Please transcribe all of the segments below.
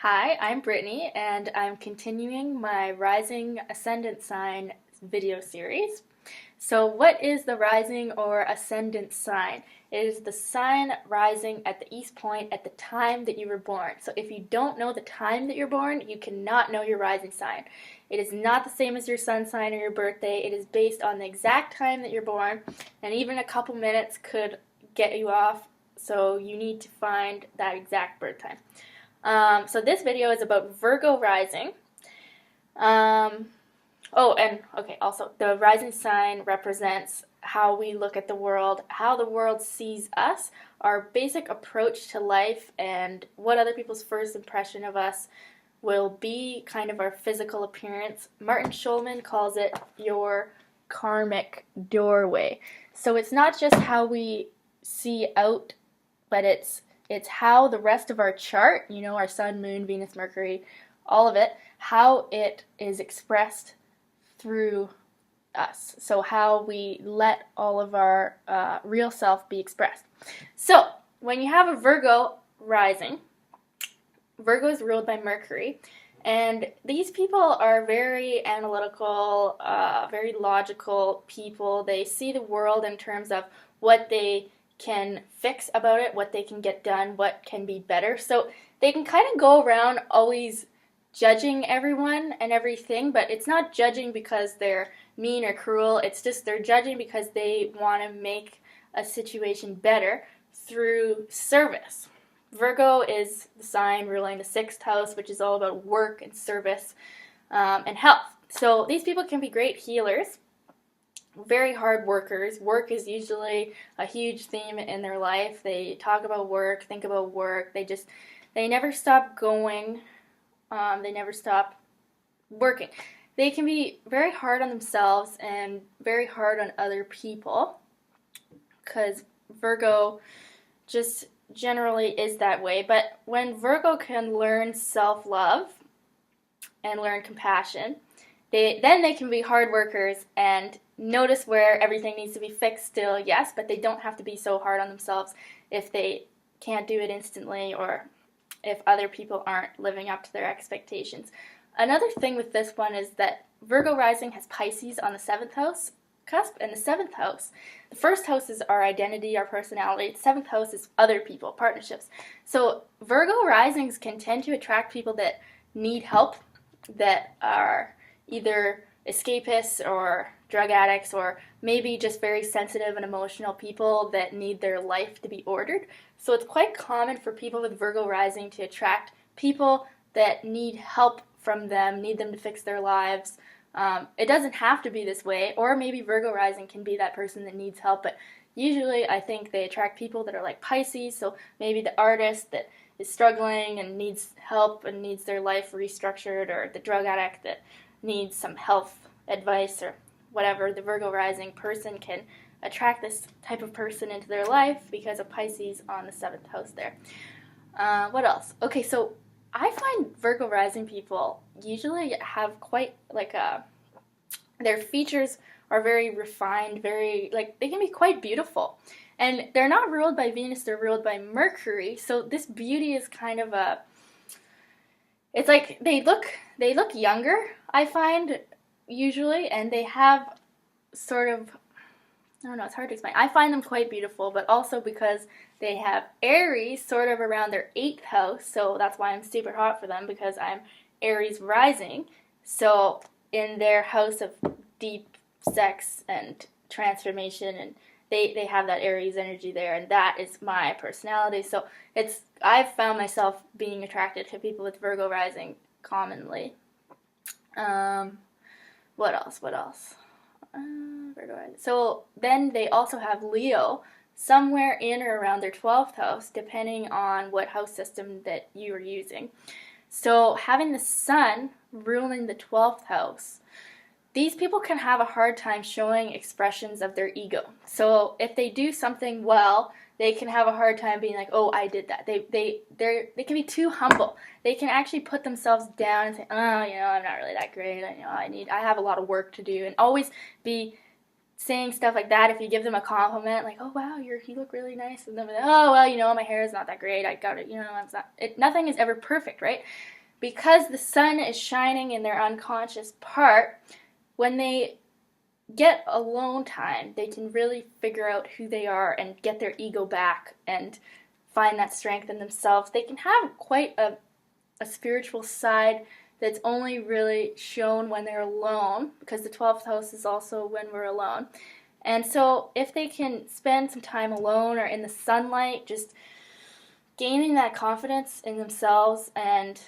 Hi, I'm Brittany, and I'm continuing my Rising Ascendant sign video series. So, what is the rising or ascendant sign? It is the sign rising at the east point at the time that you were born. So, if you don't know the time that you're born, you cannot know your rising sign. It is not the same as your sun sign or your birthday. It is based on the exact time that you're born, and even a couple minutes could get you off. So, you need to find that exact birth time. So this video is about Virgo rising. Also, the rising sign represents how we look at the world, how the world sees us, our basic approach to life, and what other people's first impression of us will be, kind of our physical appearance. Martin Schulman calls it your karmic doorway. So it's not just how we see out, but it's how the rest of our chart, our sun, moon, Venus, Mercury, all of it, how it is expressed through us. So how we let all of our real self be expressed. So when you have a Virgo rising, Virgo is ruled by Mercury, and these people are very analytical, very logical people. They see the world in terms of what they can fix about it, what they can get done, what can be better. So they can kind of go around always judging everyone and everything, but it's not judging because they're mean or cruel. It's just they're judging because they want to make a situation better through service. Virgo is the sign ruling the 6th house, which is all about work and service and health. So these people can be great healers, very hard workers. Work is usually a huge theme in their life. They talk about work, think about work. They never stop going. They never stop working. They can be very hard on themselves and very hard on other people because Virgo just generally is that way. But when Virgo can learn self-love and learn compassion, they can be hard workers and notice where everything needs to be fixed still, yes, but they don't have to be so hard on themselves if they can't do it instantly or if other people aren't living up to their expectations. Another thing with this one is that Virgo rising has Pisces on the 7th house cusp, and the 7th house, the first house is our identity, our personality. The 7th house is other people, partnerships. So Virgo risings can tend to attract people that need help, that are either escapists or drug addicts, or maybe just very sensitive and emotional people that need their life to be ordered. So it's quite common for people with Virgo rising to attract people that need help from them, need them to fix their lives. It doesn't have to be this way, or maybe Virgo rising can be that person that needs help, but usually I think they attract people that are like Pisces, so maybe the artist that is struggling and needs help and needs their life restructured, or the drug addict that needs some health advice or whatever. The Virgo rising person can attract this type of person into their life because of Pisces on the 7th house there. What else? Okay, so I find Virgo rising people usually have quite their features are very refined, very, they can be quite beautiful. And they're not ruled by Venus, they're ruled by Mercury. So this beauty is kind of it's like they look younger, I find, usually, and they have sort of, I don't know, it's hard to explain. I find them quite beautiful, but also because they have Aries sort of around their 8th house, so that's why I'm super hot for them, because I'm Aries rising. So in their house of deep sex and transformation, and they have that Aries energy there, and that is my personality. So I've found myself being attracted to people with Virgo rising commonly. What else? Virgo rising. So then they also have Leo somewhere in or around their 12th house, depending on what house system that you are using. So having the sun ruling the 12th house, these people can have a hard time showing expressions of their ego. So if they do something well, they can have a hard time being like, oh, I did that. They can be too humble. They can actually put themselves down and say, oh, I'm not really that great. I have a lot of work to do, and always be saying stuff like that, if you give them a compliment, like, oh wow, you look really nice, and then oh well, my hair is not that great, I got it, it's not, nothing is ever perfect, right? Because the sun is shining in their unconscious part, when they get alone time, they can really figure out who they are and get their ego back and find that strength in themselves. They can have quite a spiritual side that's only really shown when they're alone, because the 12th house is also when we're alone. And so if they can spend some time alone or in the sunlight, just gaining that confidence in themselves and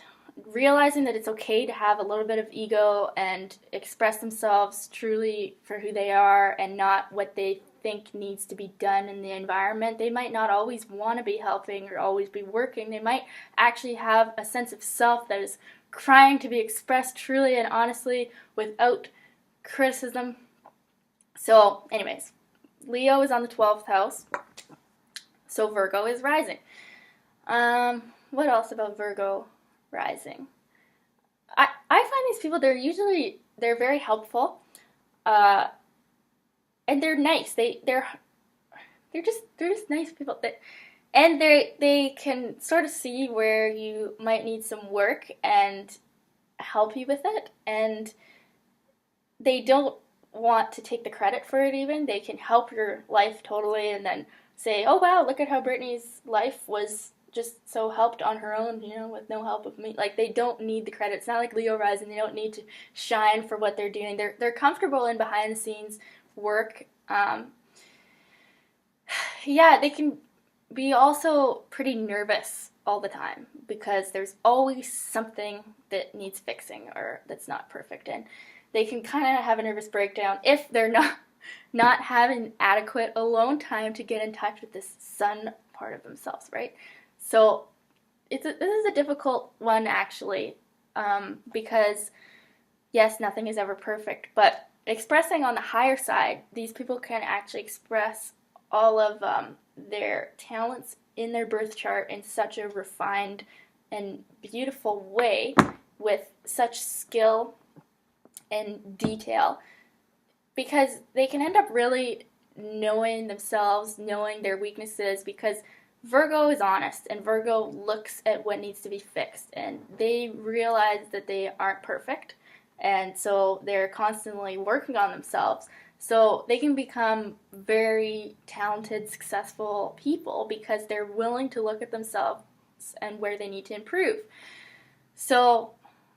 realizing that it's okay to have a little bit of ego and express themselves truly for who they are and not what they think needs to be done in the environment. They might not always want to be helping or always be working. They might actually have a sense of self that is crying to be expressed truly and honestly without criticism. So anyways, Leo is on the 12th house, so Virgo is rising. What else about Virgo rising? I find these people, they're very helpful, and they're nice. They're just nice people. And they can sort of see where you might need some work and help you with it. And they don't want to take the credit for it even. They can help your life totally and then say, oh wow, look at how Brittany's life was just so helped on her own, with no help of me. Like, they don't need the credit. It's not like Leo rising. They don't need to shine for what they're doing. They're comfortable in behind the scenes work. They can be also pretty nervous all the time because there's always something that needs fixing or that's not perfect, and they can kind of have a nervous breakdown if they're not having adequate alone time to get in touch with this sun part of themselves, right? So this is a difficult one actually, because yes, nothing is ever perfect, but expressing on the higher side, these people can actually express all of their talents in their birth chart in such a refined and beautiful way with such skill and detail, because they can end up really knowing themselves, knowing their weaknesses, because Virgo is honest and Virgo looks at what needs to be fixed, and they realize that they aren't perfect, and so they're constantly working on themselves. So they can become very talented, successful people because they're willing to look at themselves and where they need to improve. So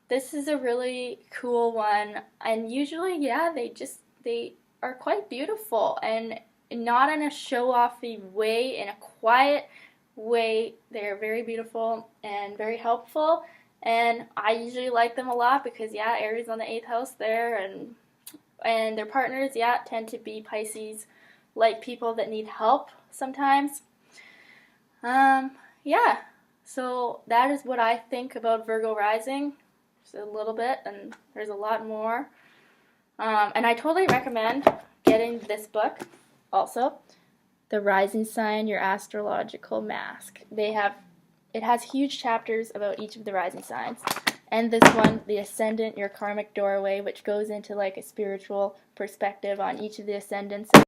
this is a really cool one, and usually, they are quite beautiful, and not in a show-offy way, in a quiet way. They're very beautiful and very helpful, and I usually like them a lot because, Aries on the 8th house there, and their partners, tend to be Pisces, like people that need help sometimes. So that is what I think about Virgo rising. Just a little bit, and there's a lot more. And I totally recommend getting this book also, The Rising Sign, Your Astrological Mask. It has huge chapters about each of the rising signs. And this one, The Ascendant, Your Karmic Doorway, which goes into like a spiritual perspective on each of the ascendants.